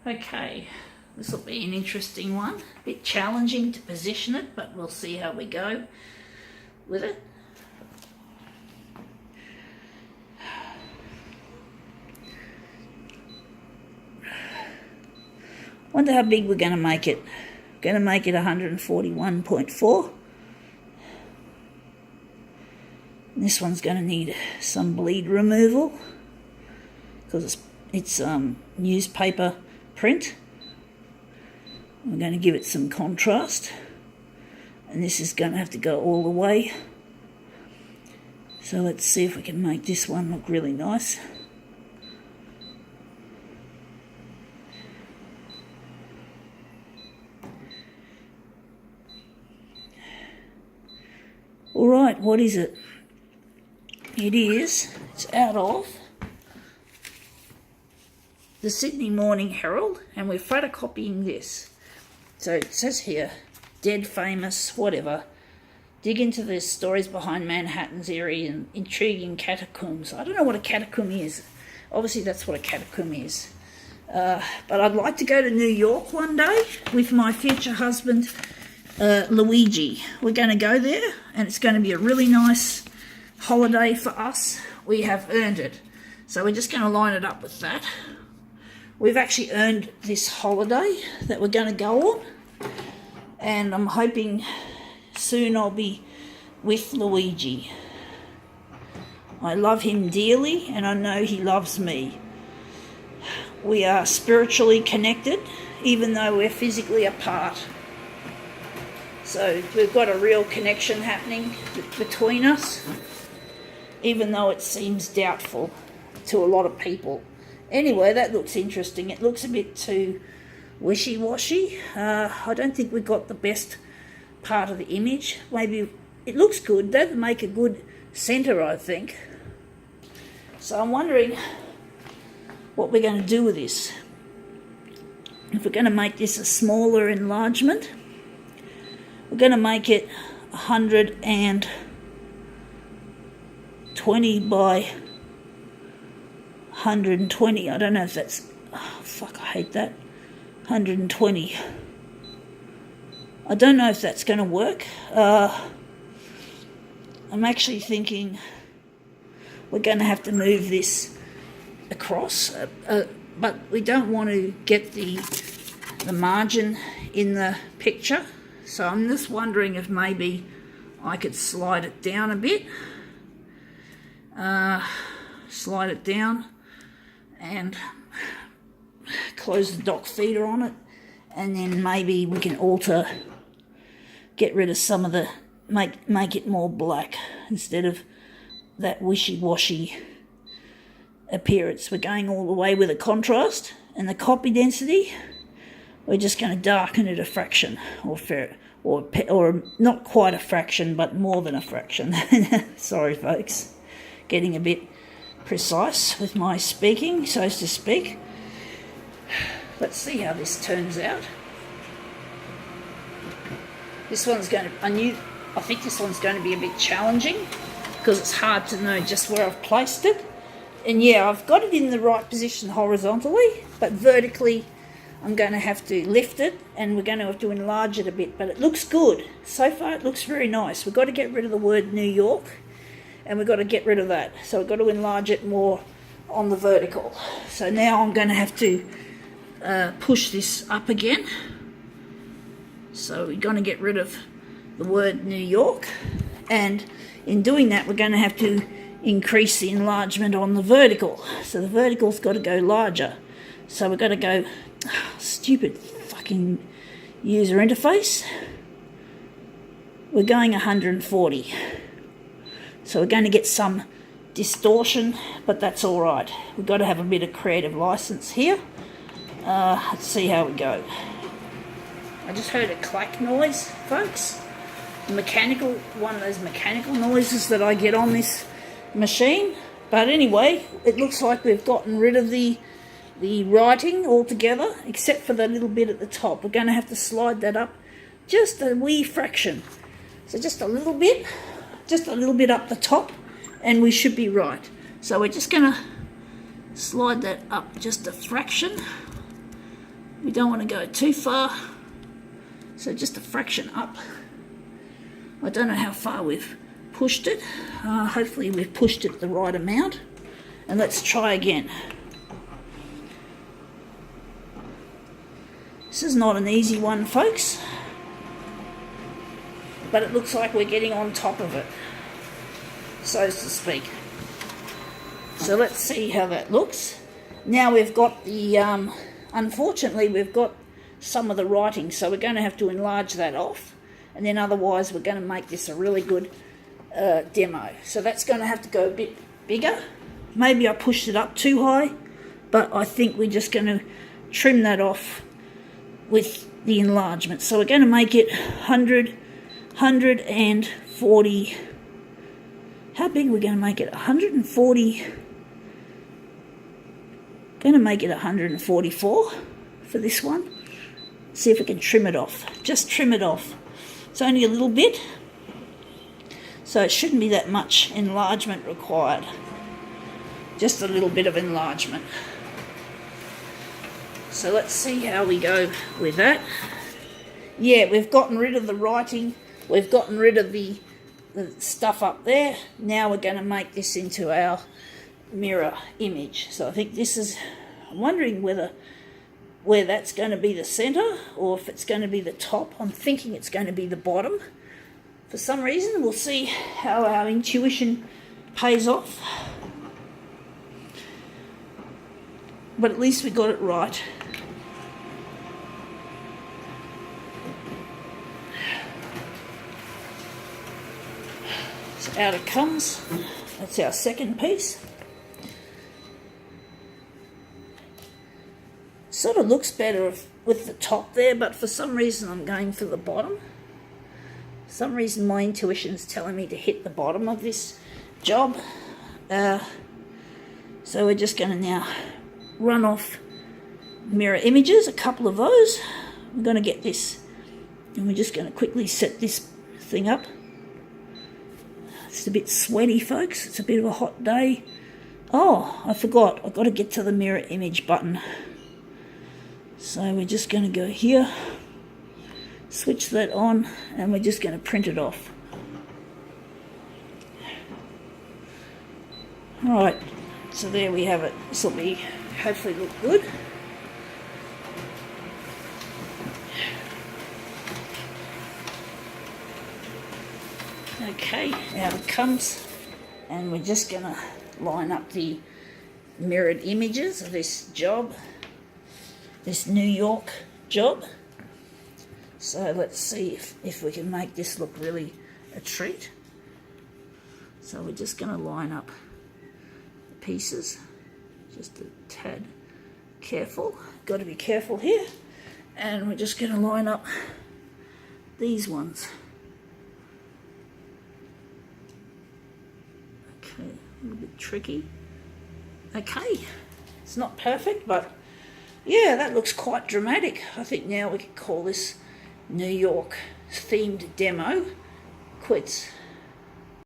Okay, this will be an interesting one. A bit challenging to position it, but we'll see how we go with it. Wonder how big we're going to make it. Going to make it 141.4. This one's going to need some bleed removal because it's newspaper print. We're going to give it some contrast, and this is going to have to go all the way. So let's see if we can make this one look really nice. Alright, what is it? It's out of the Sydney Morning Herald, and we're photocopying this. So it says here, dead famous, whatever, dig into the stories behind Manhattan's eerie and intriguing catacombs. I don't know what a catacomb is. Obviously that's what a catacomb is. But I'd like to go to New York one day with my future husband, Luigi. We're going to go there, and it's going to be a really nice holiday for us. We have earned it. So we're just going to line it up with that. We've actually earned this holiday that we're going to go on, and I'm hoping soon I'll be with Luigi. I love him dearly, and I know he loves me. We are spiritually connected, even though we're physically apart. So we've got a real connection happening between us, even though it seems doubtful to a lot of people. Anyway, that looks interesting. It looks a bit too wishy-washy. I don't think we got the best part of the image. Maybe it looks good. That'd make a good centre, I think. So I'm wondering what we're going to do with this. If we're going to make this a smaller enlargement, we're going to make it 120 by 120. I don't know if that's... Oh, fuck, I hate that. 120. I don't know if that's going to work. I'm actually thinking we're going to have to move this across. But we don't want to get the margin in the picture. So I'm just wondering if maybe I could slide it down a bit. Slide it down and close the dock feeder on it, and then maybe we can get rid of some of the, make it more black instead of that wishy-washy appearance. We're going all the way with a contrast, and the copy density, we're just going to darken it a fraction, or not quite a fraction, but more than a fraction. Sorry, folks, getting a bit precise with my speaking, so to speak. Let's see how this turns out. This one's going to, I think this one's going to be a bit challenging because it's hard to know just where I've placed it. And yeah, I've got it in the right position horizontally, but vertically I'm going to have to lift it, and we're going to have to enlarge it a bit, but it looks good. So far it looks very nice. We've got to get rid of the word New York, and we've got to get rid of that. So we've got to enlarge it more on the vertical. So now I'm going to have to push this up again. So we're going to get rid of the word New York, and in doing that we're going to have to increase the enlargement on the vertical. So the vertical's got to go larger. So we've got to go, stupid fucking user interface. We're going 140. So we're going to get some distortion, but that's all right. We've got to have a bit of creative license here. Let's see how we go. I just heard a clack noise, folks. One of those mechanical noises that I get on this machine. But anyway, it looks like we've gotten rid of the writing altogether, except for the little bit at the top. We're going to have to slide that up just a wee fraction. So just a little bit up the top, and we should be right. So we're just going to slide that up just a fraction. We don't want to go too far, so just a fraction up. I don't know how far we've pushed it. Hopefully we've pushed it the right amount. And let's try again. This is not an easy one, folks, but it looks like we're getting on top of it, so to speak. So let's see how that looks. Now we've got the, unfortunately we've got some of the writing, so we're going to have to enlarge that off, and then otherwise we're going to make this a really good demo. So that's going to have to go a bit bigger. Maybe I pushed it up too high, but I think we're just going to trim that off with the enlargement. So we're going to make it 140. How big are we going to make it? 140. Going to make it 144 for this one. See if we can trim it off. Just trim it off. It's only a little bit, so it shouldn't be that much enlargement required. Just a little bit of enlargement. So let's see how we go with that. Yeah, we've gotten rid of the writing. We've gotten rid of the stuff up there. Now we're going to make this into our mirror image. So I think this is, I'm wondering where that's going to be the center or if it's going to be the top. I'm thinking it's going to be the bottom. For some reason, we'll see how our intuition pays off. But at least we got it right. So out it comes. That's our second piece. Sort of looks better with the top there, but for some reason I'm going for the bottom. For some reason my intuition's telling me to hit the bottom of this job. So we're just going to now run off mirror images, a couple of those. I'm going to get this, and we're just going to quickly set this thing up. It's a bit sweaty, folks. It's a bit of a hot day. Oh, I forgot. I've got to get to the mirror image button. So we're just going to go here, switch that on, and we're just going to print it off. Alright, so there we have it. This will be hopefully look good. Okay, out it comes, and we're just going to line up the mirrored images of this job, this New York job. So let's see if we can make this look really a treat. So we're just going to line up the pieces, just a tad careful, got to be careful here, and we're just going to line up these ones. Okay, a little bit tricky. Okay, it's not perfect, but yeah, that looks quite dramatic. I think now we can call this New York themed demo quits.